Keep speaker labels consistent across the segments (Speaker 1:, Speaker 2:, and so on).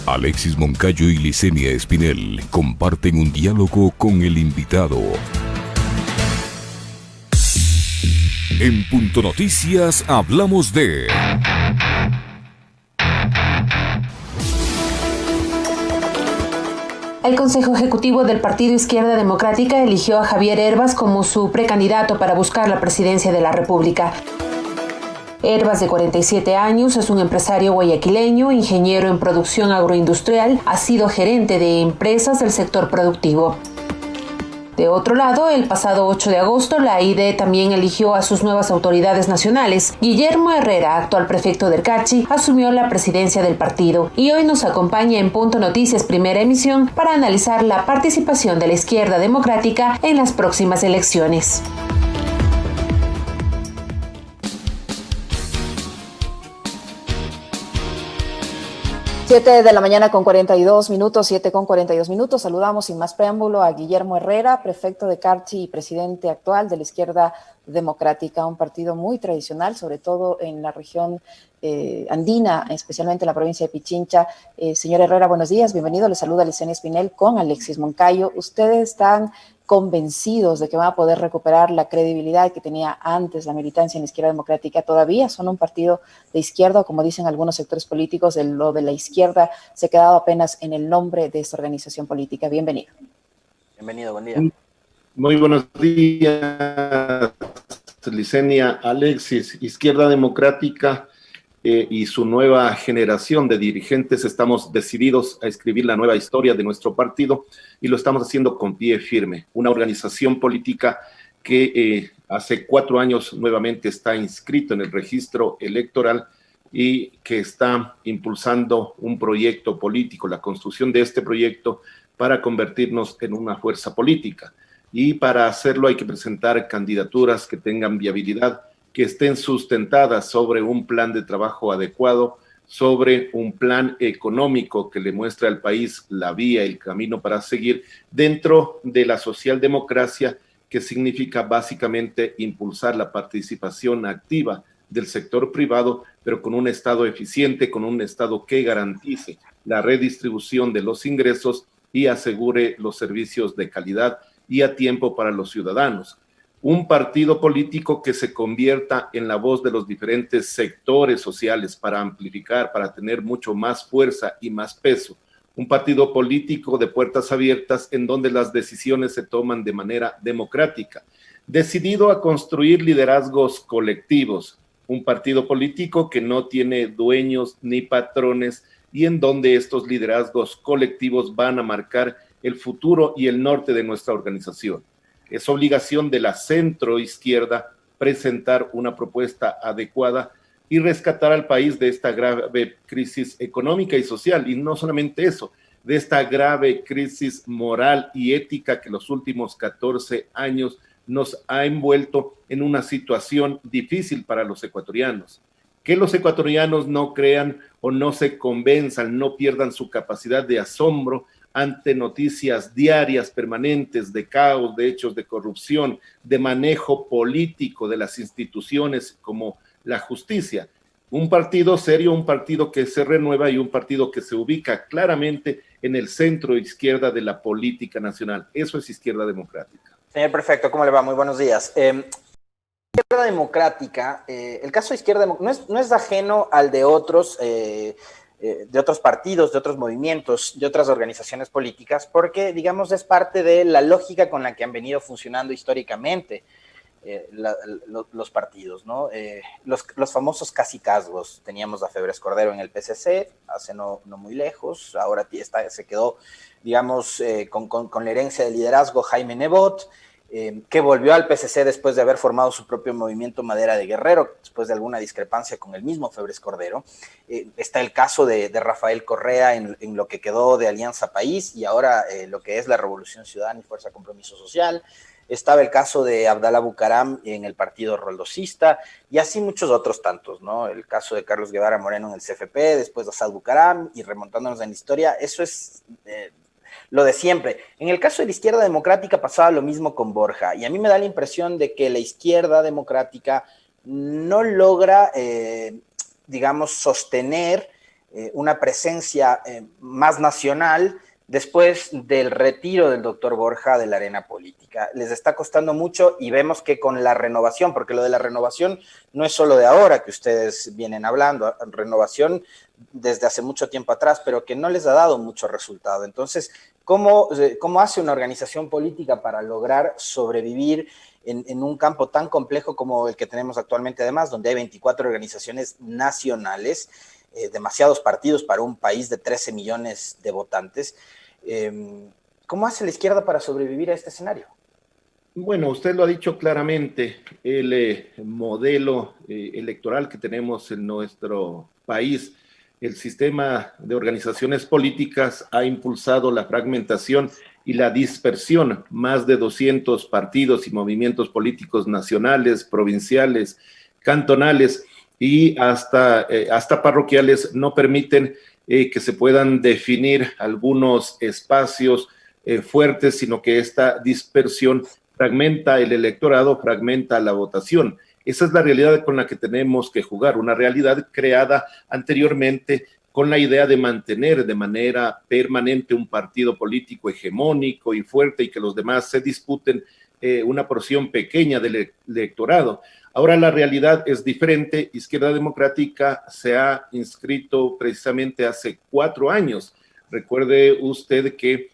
Speaker 1: Alexis Moncayo y Licenia Espinel comparten un diálogo con el invitado. En Punto Noticias hablamos de...
Speaker 2: El Consejo Ejecutivo del Partido Izquierda Democrática eligió a Javier Hervas como su precandidato para buscar la presidencia de la República. Hervas, de 47 años, es un empresario guayaquileño, ingeniero en producción agroindustrial, ha sido gerente de empresas del sector productivo. De otro lado, el pasado 8 de agosto, la ID también eligió a sus nuevas autoridades nacionales. Guillermo Herrera, actual prefecto del Cachi, asumió la presidencia del partido y hoy nos acompaña en Punto Noticias Primera Emisión para analizar la participación de la izquierda democrática en las próximas elecciones.
Speaker 3: 7 de la mañana con 42 minutos, 7 con 42 minutos. Saludamos sin más preámbulo a Guillermo Herrera, prefecto de Carchi y presidente actual de la Izquierda Democrática, un partido muy tradicional, sobre todo en la región andina, especialmente en la provincia de Pichincha. Señor Herrera, buenos días, bienvenido. Le saluda Licenia Espinel con Alexis Moncayo. Ustedes están convencidos de que van a poder recuperar la credibilidad que tenía antes la militancia en la Izquierda Democrática. Todavía son un partido de izquierda, o como dicen algunos sectores políticos, lo de la izquierda se ha quedado apenas en el nombre de esta organización política. Bienvenido.
Speaker 4: Bienvenido, buen día.
Speaker 5: Muy buenos días, Licenia, Alexis. Izquierda Democrática y su nueva generación de dirigentes estamos decididos a escribir la nueva historia de nuestro partido y lo estamos haciendo con pie firme. Una organización política que hace 4 años nuevamente está inscrito en el registro electoral y que está impulsando un proyecto político, la construcción de este proyecto para convertirnos en una fuerza política. Y para hacerlo hay que presentar candidaturas que tengan viabilidad, que estén sustentadas sobre un plan de trabajo adecuado, sobre un plan económico que le muestre al país la vía, el camino para seguir dentro de la socialdemocracia, que significa básicamente impulsar la participación activa del sector privado, pero con un Estado eficiente, con un Estado que garantice la redistribución de los ingresos y asegure los servicios de calidad y a tiempo para los ciudadanos. Un partido político que se convierta en la voz de los diferentes sectores sociales para amplificar, para tener mucho más fuerza y más peso. Un partido político de puertas abiertas en donde las decisiones se toman de manera democrática. Decidido a construir liderazgos colectivos. Un partido político que no tiene dueños ni patrones y en donde estos liderazgos colectivos van a marcar el futuro y el norte de nuestra organización. Es obligación de la centroizquierda presentar una propuesta adecuada y rescatar al país de esta grave crisis económica y social, y no solamente eso, de esta grave crisis moral y ética que los últimos 14 años nos ha envuelto en una situación difícil para los ecuatorianos. Que los ecuatorianos no crean o no se convenzan, no pierdan su capacidad de asombro ante noticias diarias permanentes de caos, de hechos de corrupción, de manejo político de las instituciones como la justicia. Un partido serio, un partido que se renueva y un partido que se ubica claramente en el centro izquierda de la política nacional. Eso es Izquierda Democrática.
Speaker 4: Señor Prefecto, ¿cómo le va? Muy buenos días. Izquierda Democrática, el caso de Izquierda Democrática no es ajeno al de otros partidos, de otros movimientos, de otras organizaciones políticas, porque, digamos, es parte de la lógica con la que han venido funcionando históricamente los partidos, ¿no? Los famosos cacicazgos. Teníamos a Febres Cordero en el PCC, hace no muy lejos, ahora se quedó, digamos, con la herencia del liderazgo Jaime Nebot, que volvió al PCC después de haber formado su propio movimiento Madera de Guerrero, después de alguna discrepancia con el mismo Febres Cordero. Está el caso de Rafael Correa en lo que quedó de Alianza País y ahora lo que es la Revolución Ciudadana y Fuerza Compromiso Social. Estaba el caso de Abdalá Bucaram en el Partido Roldosista y así muchos otros tantos, ¿no? El caso de Carlos Guevara Moreno en el CFP, después de Asad Bucaram y remontándonos en la historia, eso es lo de siempre. En el caso de la Izquierda Democrática pasaba lo mismo con Borja y a mí me da la impresión de que la Izquierda Democrática no logra, digamos, sostener una presencia más nacional después del retiro del doctor Borja de la arena política. Les está costando mucho y vemos que con la renovación, porque lo de la renovación no es solo de ahora que ustedes vienen hablando, renovación desde hace mucho tiempo atrás, pero que no les ha dado mucho resultado. Entonces, ¿cómo hace una organización política para lograr sobrevivir en un campo tan complejo como el que tenemos actualmente, además, donde hay 24 organizaciones nacionales, demasiados partidos para un país de 13 millones de votantes? ¿Cómo hace la izquierda para sobrevivir a este escenario?
Speaker 5: Bueno, usted lo ha dicho claramente, el modelo electoral que tenemos en nuestro país, el sistema de organizaciones políticas ha impulsado la fragmentación y la dispersión. Más de 200 partidos y movimientos políticos nacionales, provinciales, cantonales y hasta parroquiales no permiten que se puedan definir algunos espacios fuertes, sino que esta dispersión fragmenta el electorado, fragmenta la votación. Esa es la realidad con la que tenemos que jugar, una realidad creada anteriormente con la idea de mantener de manera permanente un partido político hegemónico y fuerte y que los demás se disputen una porción pequeña del electorado. Ahora la realidad es diferente. Izquierda Democrática se ha inscrito precisamente hace 4 años. Recuerde usted que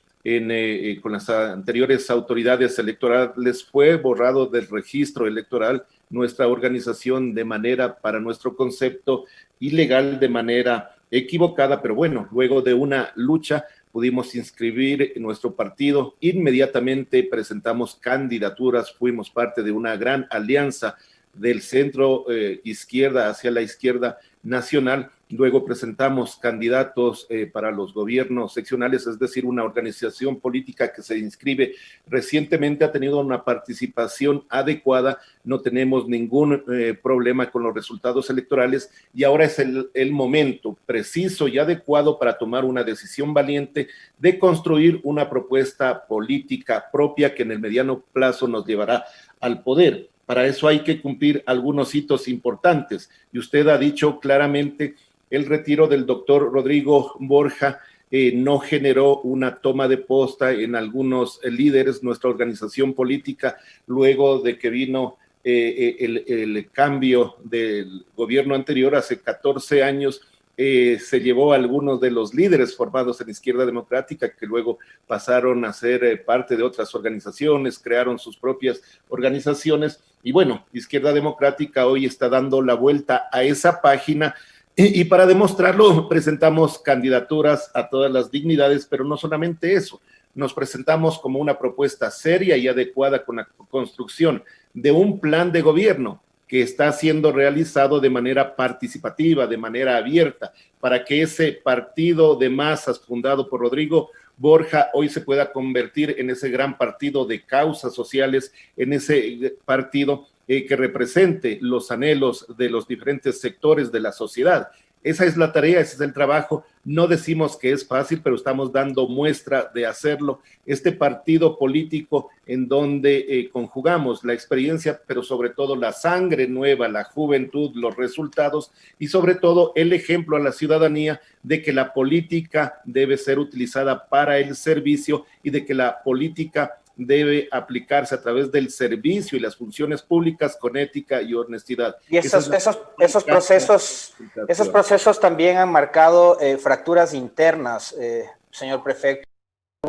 Speaker 5: con las anteriores autoridades electorales fue borrado del registro electoral nuestra organización de manera, para nuestro concepto, ilegal, de manera equivocada, pero bueno, luego de una lucha pudimos inscribir nuestro partido, inmediatamente presentamos candidaturas, fuimos parte de una gran alianza del centro izquierda hacia la izquierda nacional. Luego presentamos candidatos para los gobiernos seccionales, es decir, una organización política que se inscribe recientemente ha tenido una participación adecuada, no tenemos ningún problema con los resultados electorales y ahora es el momento preciso y adecuado para tomar una decisión valiente de construir una propuesta política propia que en el mediano plazo nos llevará al poder. Para eso hay que cumplir algunos hitos importantes y usted ha dicho claramente el retiro del doctor Rodrigo Borja no generó una toma de posta en algunos líderes. Nuestra organización política, luego de que vino el cambio del gobierno anterior hace 14 años, se llevó a algunos de los líderes formados en Izquierda Democrática que luego pasaron a ser parte de otras organizaciones, crearon sus propias organizaciones y bueno, Izquierda Democrática hoy está dando la vuelta a esa página y para demostrarlo presentamos candidaturas a todas las dignidades, pero no solamente eso, nos presentamos como una propuesta seria y adecuada con la construcción de un plan de gobierno que está siendo realizado de manera participativa, de manera abierta, para que ese partido de masas fundado por Rodrigo Borja hoy se pueda convertir en ese gran partido de causas sociales, en ese partido que represente los anhelos de los diferentes sectores de la sociedad. Esa es la tarea, ese es el trabajo. No decimos que es fácil, pero estamos dando muestra de hacerlo. Este partido político en donde conjugamos la experiencia, pero sobre todo la sangre nueva, la juventud, los resultados y sobre todo el ejemplo a la ciudadanía de que la política debe ser utilizada para el servicio y de que la política debe aplicarse a través del servicio y las funciones públicas con ética y honestidad.
Speaker 4: Y esos procesos también han marcado fracturas internas, señor prefecto,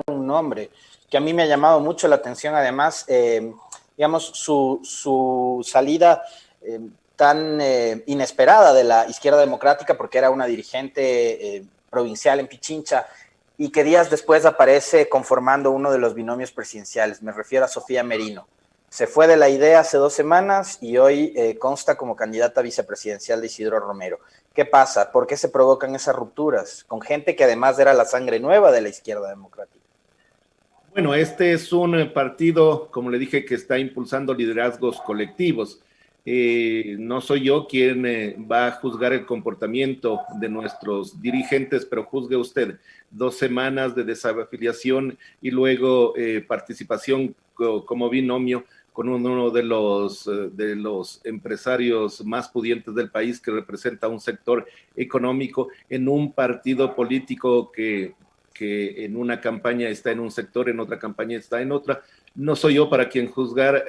Speaker 4: un nombre que a mí me ha llamado mucho la atención, además, digamos, su salida tan inesperada de la Izquierda Democrática, porque era una dirigente provincial en Pichincha, y que días después aparece conformando uno de los binomios presidenciales. Me refiero a Sofía Merino. Se fue de la idea hace 2 semanas y hoy consta como candidata vicepresidencial de Isidro Romero. ¿Qué pasa? ¿Por qué se provocan esas rupturas? Con gente que además era la sangre nueva de la Izquierda Democrática.
Speaker 5: Bueno, este es un partido, como le dije, que está impulsando liderazgos colectivos. No soy yo quien va a juzgar el comportamiento de nuestros dirigentes, pero juzgue usted 2 semanas de desafiliación y luego participación como binomio con uno de los empresarios más pudientes del país, que representa un sector económico, en un partido político que en una campaña está en un sector, en otra campaña está en otra. No soy yo para quien juzgar,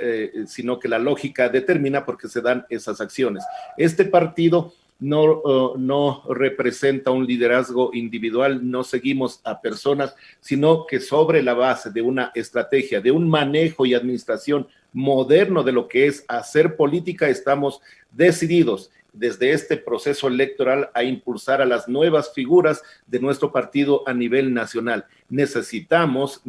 Speaker 5: sino que la lógica determina por qué se dan esas acciones. Este partido no representa un liderazgo individual, no seguimos a personas, sino que sobre la base de una estrategia, de un manejo y administración moderno de lo que es hacer política, estamos decididos desde este proceso electoral a impulsar a las nuevas figuras de nuestro partido a nivel nacional. Necesitamos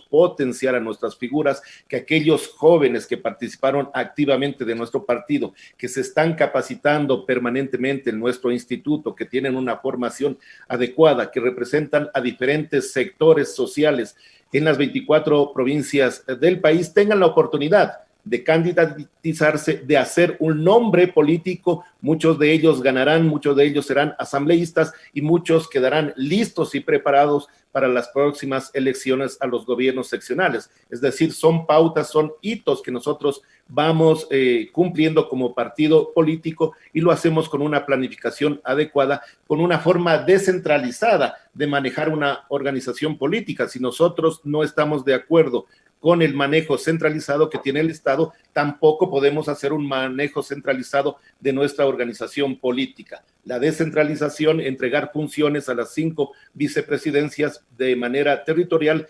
Speaker 5: potenciar a nuestras figuras, que aquellos jóvenes que participaron activamente de nuestro partido, que se están capacitando permanentemente en nuestro instituto, que tienen una formación adecuada, que representan a diferentes sectores sociales en las 24 provincias del país, tengan la oportunidad de candidatizarse, de hacer un nombre político. Muchos de ellos ganarán, muchos de ellos serán asambleístas y muchos quedarán listos y preparados para las próximas elecciones a los gobiernos seccionales. Es decir, son pautas, son hitos que nosotros vamos cumpliendo como partido político, y lo hacemos con una planificación adecuada, con una forma descentralizada de manejar una organización política. Si nosotros no estamos de acuerdo con el manejo centralizado que tiene el Estado, tampoco podemos hacer un manejo centralizado de nuestra organización política. La descentralización, entregar funciones a las 5 vicepresidencias de manera territorial,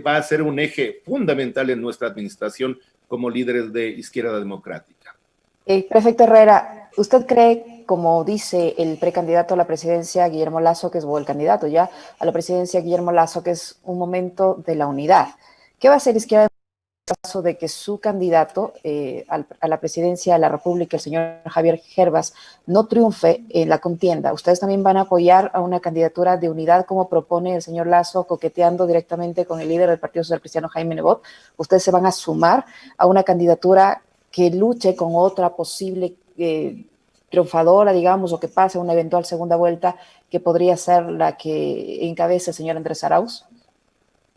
Speaker 5: va a ser un eje fundamental en nuestra administración como líderes de Izquierda Democrática.
Speaker 3: Prefecto Herrera, ¿usted cree, como dice el precandidato a la presidencia Guillermo Lasso, o el candidato ya a la presidencia Guillermo Lasso, que es un momento de la unidad? ¿Qué va a hacer Izquierda en caso de que su candidato a la presidencia de la República, el señor Javier Hervas, no triunfe en la contienda? ¿Ustedes también van a apoyar a una candidatura de unidad como propone el señor Lasso, coqueteando directamente con el líder del Partido Social Cristiano, Jaime Nebot? ¿Ustedes se van a sumar a una candidatura que luche con otra posible triunfadora, digamos, o que pase una eventual segunda vuelta, que podría ser la que encabece el señor Andrés Arauz?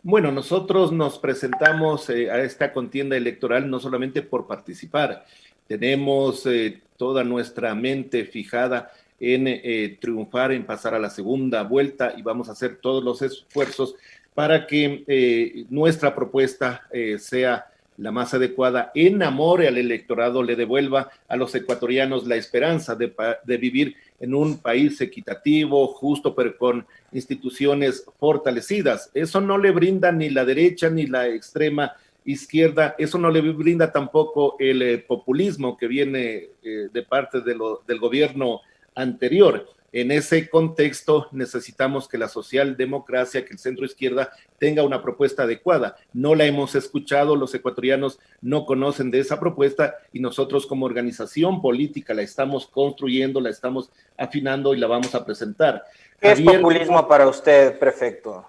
Speaker 5: Bueno, nosotros nos presentamos a esta contienda electoral no solamente por participar, tenemos toda nuestra mente fijada en triunfar, en pasar a la segunda vuelta, y vamos a hacer todos los esfuerzos para que nuestra propuesta sea la más adecuada, enamore al electorado, le devuelva a los ecuatorianos la esperanza de vivir en un país equitativo, justo, pero con instituciones fortalecidas. Eso no le brinda ni la derecha ni la extrema izquierda, eso no le brinda tampoco el populismo que viene de parte del gobierno anterior. En ese contexto necesitamos que la socialdemocracia, que el centro izquierda tenga una propuesta adecuada. No la hemos escuchado, los ecuatorianos no conocen de esa propuesta, y nosotros como organización política la estamos construyendo, la estamos afinando y la vamos a presentar.
Speaker 4: ¿Qué es populismo para usted, prefecto?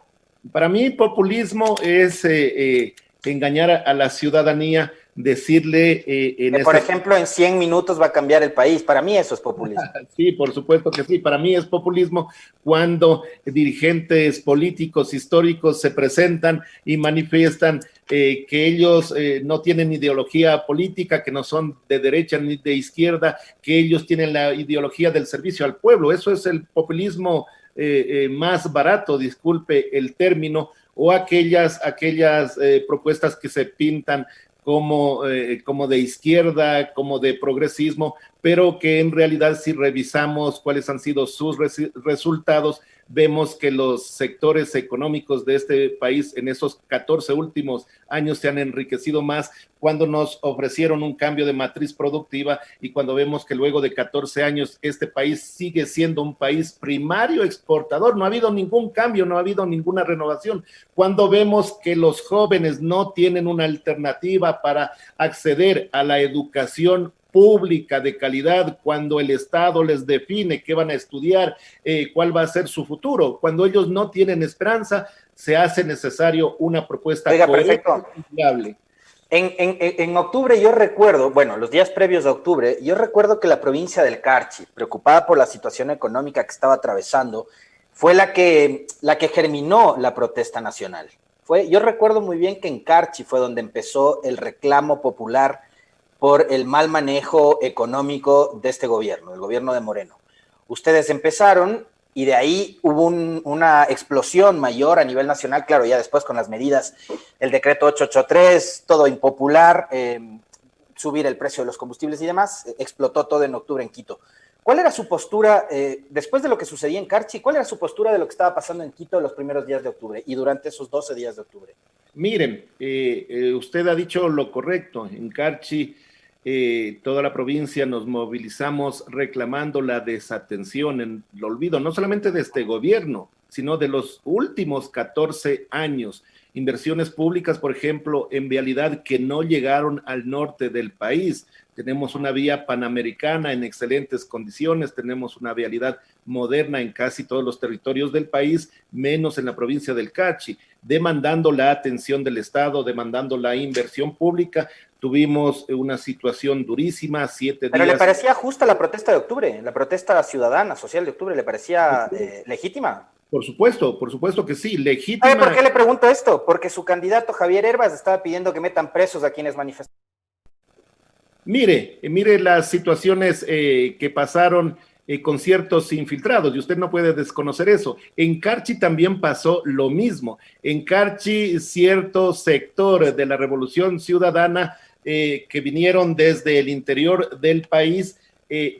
Speaker 5: Para mí, populismo es engañar a la ciudadanía, decirle...
Speaker 4: por ejemplo, en 100 minutos va a cambiar el país. Para mí eso es populismo.
Speaker 5: Sí, por supuesto que sí. Para mí es populismo cuando dirigentes políticos históricos se presentan y manifiestan que ellos no tienen ideología política, que no son de derecha ni de izquierda, que ellos tienen la ideología del servicio al pueblo. Eso es el populismo más barato, disculpe el término, o aquellas propuestas que se pintan como de izquierda, como de progresismo, pero que en realidad, si revisamos cuáles han sido sus resultados, vemos que los sectores económicos de este país en esos 14 últimos años se han enriquecido más cuando nos ofrecieron un cambio de matriz productiva, y cuando vemos que luego de 14 años este país sigue siendo un país primario exportador, no ha habido ningún cambio, no ha habido ninguna renovación. Cuando vemos que los jóvenes no tienen una alternativa para acceder a la educación pública de calidad, cuando el Estado les define qué van a estudiar, cuál va a ser su futuro, cuando ellos no tienen esperanza, se hace necesario una propuesta coherente y viable.
Speaker 4: En octubre yo recuerdo, bueno, los días previos a octubre, yo recuerdo que la provincia del Carchi, preocupada por la situación económica que estaba atravesando, fue la que germinó la protesta nacional. Yo recuerdo muy bien que en Carchi fue donde empezó el reclamo popular por el mal manejo económico de este gobierno, el gobierno de Moreno. Ustedes empezaron y de ahí hubo una explosión mayor a nivel nacional, claro, ya después con las medidas, el decreto 883, todo impopular, subir el precio de los combustibles y demás, explotó todo en octubre en Quito. ¿Cuál era su postura, después de lo que sucedía en Carchi, cuál era su postura de lo que estaba pasando en Quito los primeros días de octubre y durante esos 12 días de octubre?
Speaker 5: Miren, usted ha dicho lo correcto. En Carchi, toda la provincia nos movilizamos reclamando la desatención, en el olvido, no solamente de este gobierno, sino de los últimos 14 años. Inversiones públicas, por ejemplo, en vialidad que no llegaron al norte del país. Tenemos una vía panamericana en excelentes condiciones, tenemos una vialidad moderna en casi todos los territorios del país, menos en la provincia del Carchi, demandando la atención del Estado, demandando la inversión pública. Tuvimos una situación durísima, 7 días.
Speaker 4: ¿Pero le parecía justa la protesta de octubre, la protesta ciudadana, social de octubre, le parecía legítima?
Speaker 5: Por supuesto que sí, legítima.
Speaker 4: ¿Sabe por qué le pregunto esto? Porque su candidato Javier Herbas estaba pidiendo que metan presos a quienes manifestaron.
Speaker 5: Mire las situaciones que pasaron con ciertos infiltrados, y usted no puede desconocer eso. En Carchi también pasó lo mismo. En Carchi, cierto sector de la Revolución Ciudadana que vinieron desde el interior del país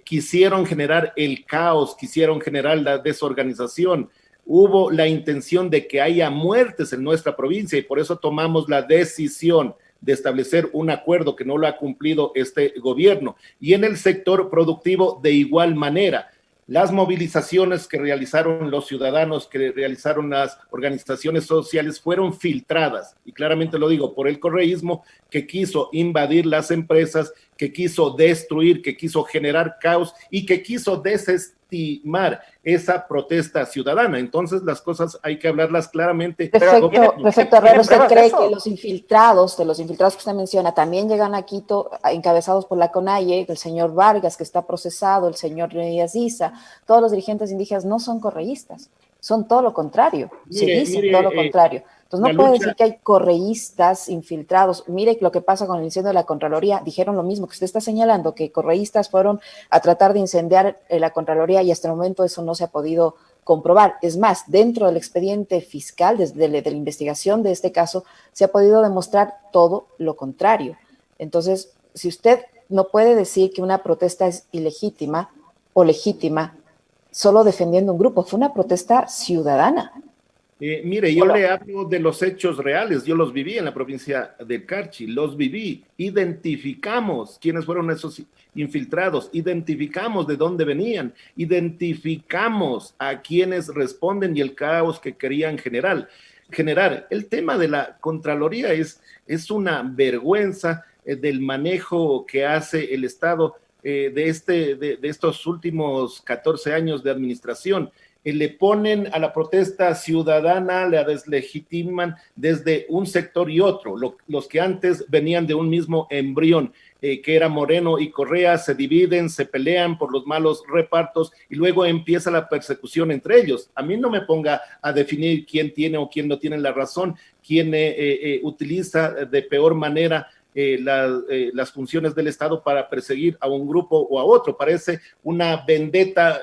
Speaker 5: quisieron generar el caos, quisieron generar la desorganización. Hubo la intención de que haya muertes en nuestra provincia y por eso tomamos la decisión de establecer un acuerdo que no lo ha cumplido este gobierno. Y en el sector productivo de igual manera. Las movilizaciones que realizaron los ciudadanos, que realizaron las organizaciones sociales fueron filtradas, y claramente lo digo, por el correísmo que quiso invadir las empresas, que quiso destruir, que quiso generar caos y que quiso desestimar esa protesta ciudadana. Entonces las cosas hay que hablarlas claramente.
Speaker 3: Perfecto, Herrera, ¿usted cree que los infiltrados que usted menciona, también llegan a Quito encabezados por la CONAIE, el señor Vargas, que está procesado, el señor Díaz Iza, todos los dirigentes indígenas no son correístas, son todo lo contrario, todo lo contrario. Entonces no puede decir que hay correístas infiltrados. Mire lo que pasa con el incendio de la Contraloría, dijeron lo mismo que usted está señalando, que correístas fueron a tratar de incendiar la Contraloría y hasta el momento eso no se ha podido comprobar. Es más, dentro del expediente fiscal, desde la investigación de este caso, se ha podido demostrar todo lo contrario. Entonces, si usted no puede decir que una protesta es ilegítima o legítima solo defendiendo un grupo, fue una protesta ciudadana.
Speaker 5: Mire, yo le hablo de los hechos reales, yo los viví en la provincia de Carchi, los viví, identificamos quiénes fueron esos infiltrados, identificamos de dónde venían, identificamos a quienes responden y el caos que querían generar. El tema de la Contraloría es una vergüenza del manejo que hace el Estado de estos últimos 14 años de administración. Le ponen a la protesta ciudadana, la deslegitiman desde un sector y otro. Los que antes venían de un mismo embrión, que era Moreno y Correa, se dividen, se pelean por los malos repartos y luego empieza la persecución entre ellos. A mí no me ponga a definir quién tiene o quién no tiene la razón, quién utiliza de peor manera las funciones del Estado para perseguir a un grupo o a otro. Parece una vendetta,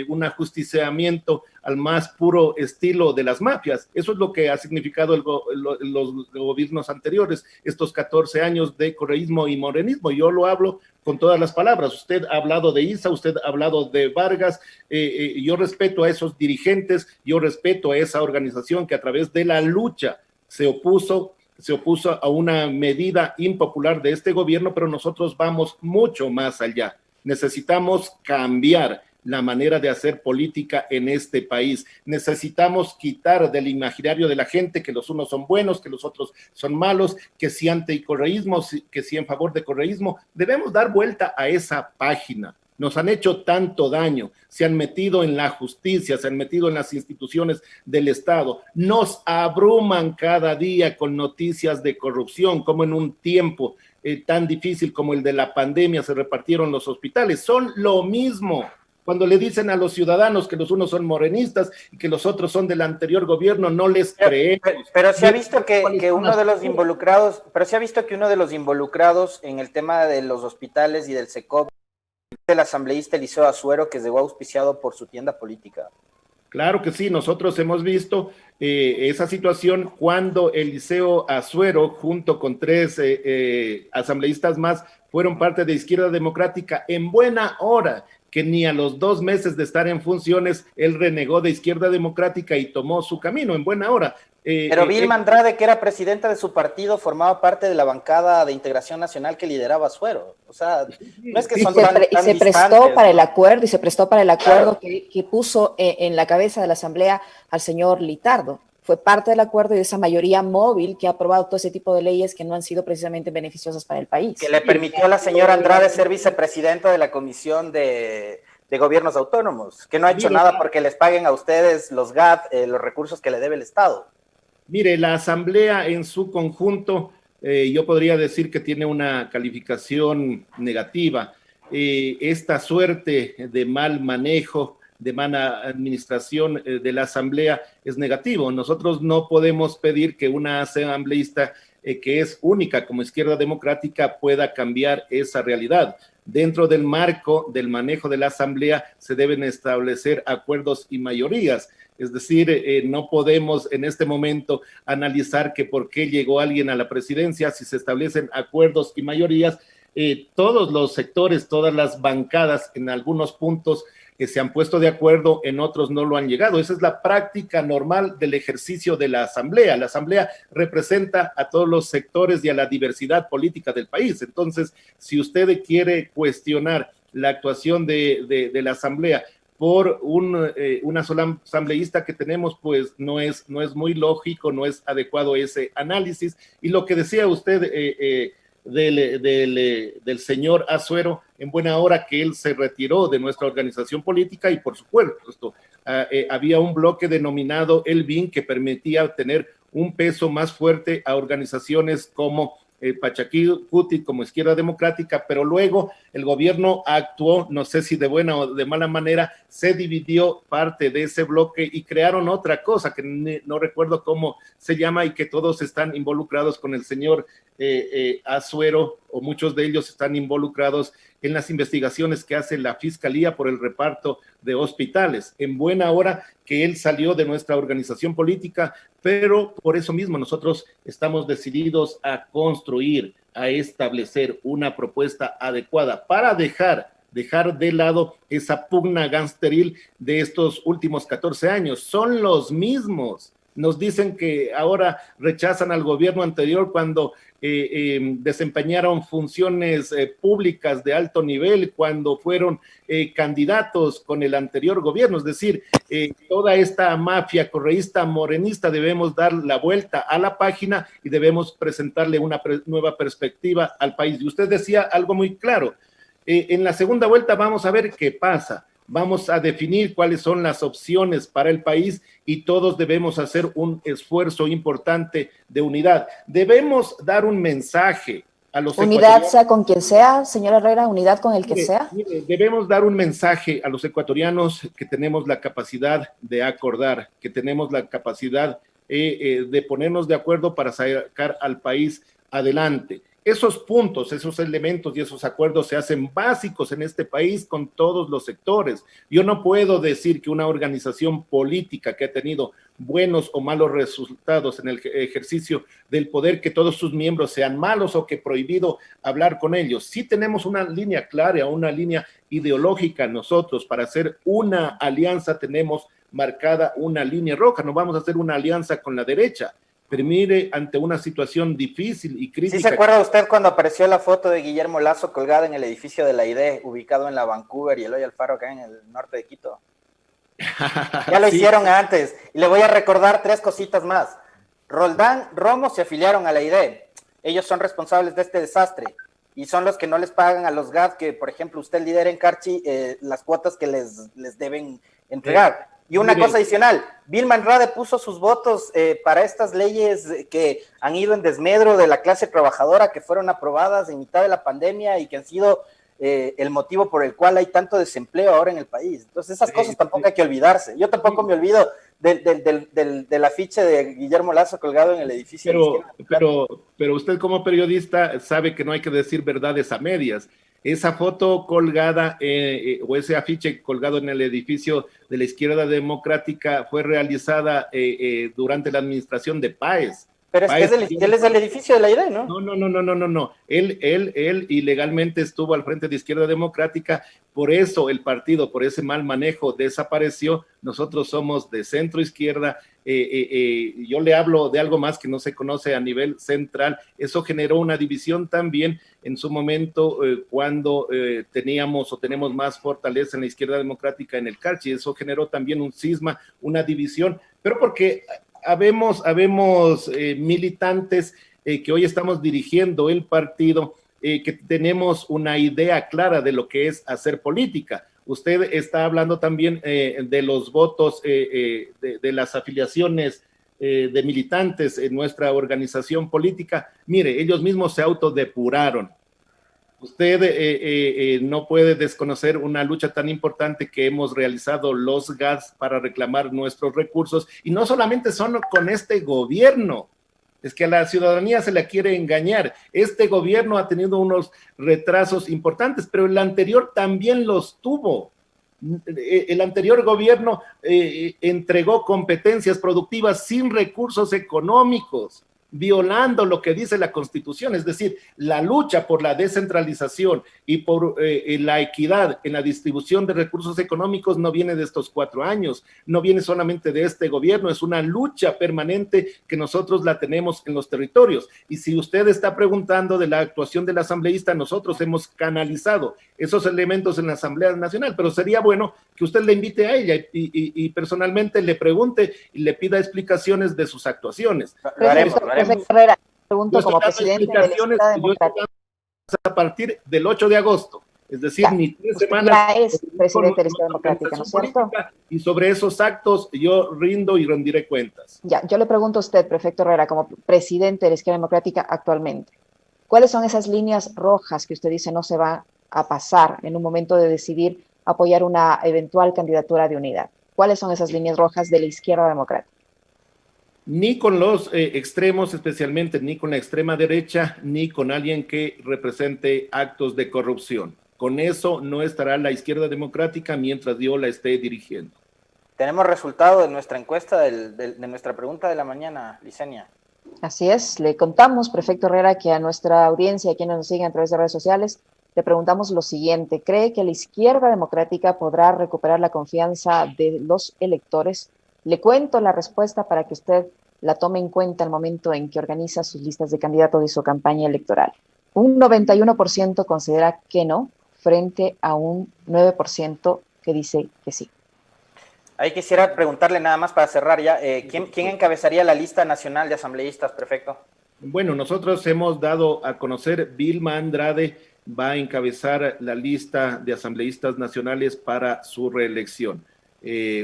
Speaker 5: un ajusticiamiento al más puro estilo de las mafias. Eso es lo que ha significado los gobiernos anteriores, estos 14 años de correísmo y morenismo. Yo lo hablo con todas las palabras. Usted ha hablado de Iza, usted ha hablado de Vargas. Yo respeto a esos dirigentes, yo respeto a esa organización que a través de la lucha se opuso a una medida impopular de este gobierno, pero nosotros vamos mucho más allá. Necesitamos cambiar la manera de hacer política en este país. Necesitamos quitar del imaginario de la gente que los unos son buenos, que los otros son malos, que si anticorreísmo, que si en favor de correísmo. Debemos dar vuelta a esa página. Nos han hecho tanto daño, se han metido en la justicia, se han metido en las instituciones del Estado, nos abruman cada día con noticias de corrupción, como en un tiempo tan difícil como el de la pandemia se repartieron los hospitales. Son lo mismo, Cuando le dicen a los ciudadanos que los unos son morenistas y que los otros son del anterior gobierno, no les creemos.
Speaker 4: Pero se ha visto que uno de los involucrados, en el tema de los hospitales y del SECOP, el asambleísta Eliseo Azuero, que llegó auspiciado por su tienda política.
Speaker 5: Claro que sí, nosotros hemos visto esa situación cuando Eliseo Azuero, junto con 3 asambleístas más, fueron parte de Izquierda Democrática en buena hora, que ni a los 2 meses de estar en funciones, él renegó de Izquierda Democrática y tomó su camino en buena hora.
Speaker 4: Pero Vilma Andrade, que era presidenta de su partido, formaba parte de la bancada de Integración Nacional que lideraba Azuero. O sea, no es que son tan
Speaker 3: se prestó para el acuerdo, y se prestó para el acuerdo que puso en la cabeza de la Asamblea al señor Litardo. Fue parte del acuerdo y de esa mayoría móvil que ha aprobado todo ese tipo de leyes que no han sido precisamente beneficiosas para el país. Que
Speaker 4: le permitió a la señora Andrade ser vicepresidenta de la Comisión de Gobiernos Autónomos, que no ha hecho nada porque les paguen a ustedes los GAT, los recursos que le debe el Estado.
Speaker 5: Mire, la Asamblea en su conjunto, yo podría decir que tiene una calificación negativa. Esta suerte de mal manejo, de mala administración de la Asamblea es negativo. Nosotros no podemos pedir que una asambleísta que es única como Izquierda Democrática pueda cambiar esa realidad. Dentro del marco del manejo de la Asamblea se deben establecer acuerdos y mayorías. Es decir, no podemos en este momento analizar que por qué llegó alguien a la presidencia si se establecen acuerdos y mayorías. Todos los sectores, todas las bancadas en algunos puntos que se han puesto de acuerdo, en otros no lo han llegado. Esa es la práctica normal del ejercicio de la Asamblea. La Asamblea representa a todos los sectores y a la diversidad política del país. Entonces, si usted quiere cuestionar la actuación de la Asamblea por una sola asambleísta que tenemos, pues no es muy lógico, no es adecuado ese análisis. Y lo que decía usted del señor Azuero, en buena hora que él se retiró de nuestra organización política y por supuesto había un bloque denominado el BIN que permitía tener un peso más fuerte a organizaciones como Pachacuti, como Izquierda Democrática, pero luego el gobierno actuó, no sé si de buena o de mala manera, se dividió parte de ese bloque y crearon otra cosa que no recuerdo cómo se llama y que todos están involucrados con el señor Azuero, o muchos de ellos están involucrados en las investigaciones que hace la Fiscalía por el reparto de hospitales. En buena hora que él salió de nuestra organización política, pero por eso mismo nosotros estamos decididos a construir, a establecer una propuesta adecuada para dejar de lado esa pugna gangsteril de estos últimos 14 años. Son los mismos. Nos dicen que ahora rechazan al gobierno anterior cuando desempeñaron funciones públicas de alto nivel, cuando fueron candidatos con el anterior gobierno. Es decir, toda esta mafia correísta morenista debemos dar la vuelta a la página y debemos presentarle una nueva perspectiva al país. Y usted decía algo muy claro. En la segunda vuelta vamos a ver qué pasa. Vamos a definir cuáles son las opciones para el país y todos debemos hacer un esfuerzo importante de unidad. Debemos dar un mensaje a los
Speaker 3: unidad, sea con quien sea, señor Herrera, unidad con el que sea.
Speaker 5: Debemos dar un mensaje a los ecuatorianos que tenemos la capacidad de acordar, que tenemos la capacidad de ponernos de acuerdo para sacar al país adelante. Esos puntos, esos elementos y esos acuerdos se hacen básicos en este país con todos los sectores. Yo no puedo decir que una organización política que ha tenido buenos o malos resultados en el ejercicio del poder, que todos sus miembros sean malos o que prohibido hablar con ellos. Sí tenemos una línea clara, una línea ideológica nosotros. Para hacer una alianza tenemos marcada una línea roja. No vamos a hacer una alianza con la derecha. Pero mire, ante una situación difícil y crítica.
Speaker 4: ¿Sí se acuerda usted cuando apareció la foto de Guillermo Lasso colgada en el edificio de la ID, ubicado en la Vancouver y Eloy Alfaro, acá en el norte de Quito? Ya lo hicieron antes. Y le voy a recordar 3 cositas más. Roldán, Romo se afiliaron a la ID. Ellos son responsables de este desastre. Y son los que no les pagan a los GAD, que por ejemplo usted lidera en Carchi, las cuotas que les deben entregar. Y una cosa adicional, Vilma Andrade puso sus votos para estas leyes que han ido en desmedro de la clase trabajadora, que fueron aprobadas en mitad de la pandemia y que han sido el motivo por el cual hay tanto desempleo ahora en el país. Entonces esas cosas tampoco hay que olvidarse. Yo tampoco me olvido del afiche de Guillermo Lasso colgado en el edificio.
Speaker 5: Pero usted como periodista sabe que no hay que decir verdades a medias. Esa foto colgada o ese afiche colgado en el edificio de la Izquierda Democrática fue realizada durante la administración de Páez.
Speaker 4: Pero es que él es del edificio de la idea, ¿no?
Speaker 5: No. Él ilegalmente estuvo al frente de Izquierda Democrática, por eso el partido, por ese mal manejo, desapareció. Nosotros somos de centro izquierda. Yo le hablo de algo más que no se conoce a nivel central. Eso generó una división también en su momento cuando teníamos o tenemos más fortaleza en la Izquierda Democrática en el Carchi. Eso generó también un cisma, una división, pero porque habemos militantes que hoy estamos dirigiendo el partido, que tenemos una idea clara de lo que es hacer política. Usted está hablando también de los votos, de las afiliaciones de militantes en nuestra organización política. Mire, ellos mismos se autodepuraron. Usted no puede desconocer una lucha tan importante que hemos realizado los GAS para reclamar nuestros recursos, y no solamente son con este gobierno, es que a la ciudadanía se la quiere engañar. Este gobierno ha tenido unos retrasos importantes, pero el anterior también los tuvo. El anterior gobierno entregó competencias productivas sin recursos económicos, violando lo que dice la Constitución, es decir, la lucha por la descentralización y por la equidad en la distribución de recursos económicos no viene de estos 4 años, no viene solamente de este gobierno, es una lucha permanente que nosotros la tenemos en los territorios. Y si usted está preguntando de la actuación del asambleísta, nosotros hemos canalizado esos elementos en la Asamblea Nacional, pero sería bueno que usted le invite a ella y personalmente le pregunte y le pida explicaciones de sus actuaciones.
Speaker 4: Lo haremos.
Speaker 3: Herrera, pregunto como presidente de la Izquierda Democrática.
Speaker 5: A partir del 8 de agosto, es decir, ni 3 semanas.
Speaker 3: Ya es presidente de la Izquierda Democrática, ¿no es cierto?
Speaker 5: Y sobre esos actos yo rindo y rendiré cuentas.
Speaker 3: Ya, yo le pregunto a usted, prefecto Herrera, como presidente de la Izquierda Democrática actualmente, ¿cuáles son esas líneas rojas que usted dice no se va a pasar en un momento de decidir apoyar una eventual candidatura de unidad? ¿Cuáles son esas líneas rojas de la Izquierda Democrática?
Speaker 5: Ni con los extremos, especialmente ni con la extrema derecha, ni con alguien que represente actos de corrupción. Con eso no estará la Izquierda Democrática mientras yo la esté dirigiendo.
Speaker 4: Tenemos resultado de nuestra encuesta, de nuestra pregunta de la mañana, Licenia.
Speaker 3: Así es, le contamos, prefecto Herrera, que a nuestra audiencia, a quienes nos siguen a través de redes sociales, le preguntamos lo siguiente: ¿cree que la Izquierda Democrática podrá recuperar la confianza de los electores? Le cuento la respuesta para que usted la tome en cuenta al momento en que organiza sus listas de candidatos y su campaña electoral. Un 91% considera que no, frente a un 9% que dice que sí.
Speaker 4: Ahí quisiera preguntarle nada más para cerrar ya, ¿quién encabezaría la lista nacional de asambleístas, prefecto?
Speaker 5: Bueno, nosotros hemos dado a conocer, Vilma Andrade va a encabezar la lista de asambleístas nacionales para su reelección.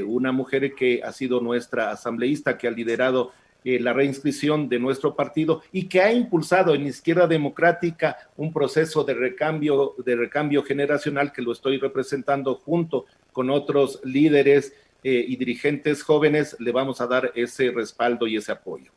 Speaker 5: Una mujer que ha sido nuestra asambleísta, que ha liderado la reinscripción de nuestro partido y que ha impulsado en Izquierda Democrática un proceso de recambio generacional que lo estoy representando junto con otros líderes y dirigentes jóvenes. Le vamos a dar ese respaldo y ese apoyo.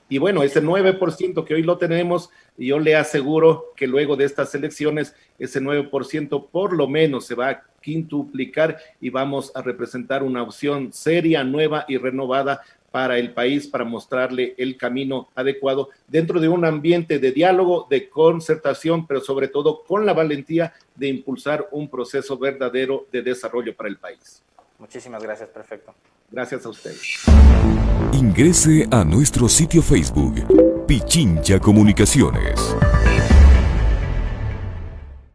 Speaker 5: Y bueno, ese 9% que hoy lo tenemos, yo le aseguro que luego de estas elecciones, ese 9% por lo menos se va a quintuplicar y vamos a representar una opción seria, nueva y renovada para el país, para mostrarle el camino adecuado dentro de un ambiente de diálogo, de concertación, pero sobre todo con la valentía de impulsar un proceso verdadero de desarrollo para el país.
Speaker 4: Muchísimas gracias, prefecto.
Speaker 5: Gracias a ustedes.
Speaker 1: Ingrese a nuestro sitio Facebook, Pichincha Comunicaciones.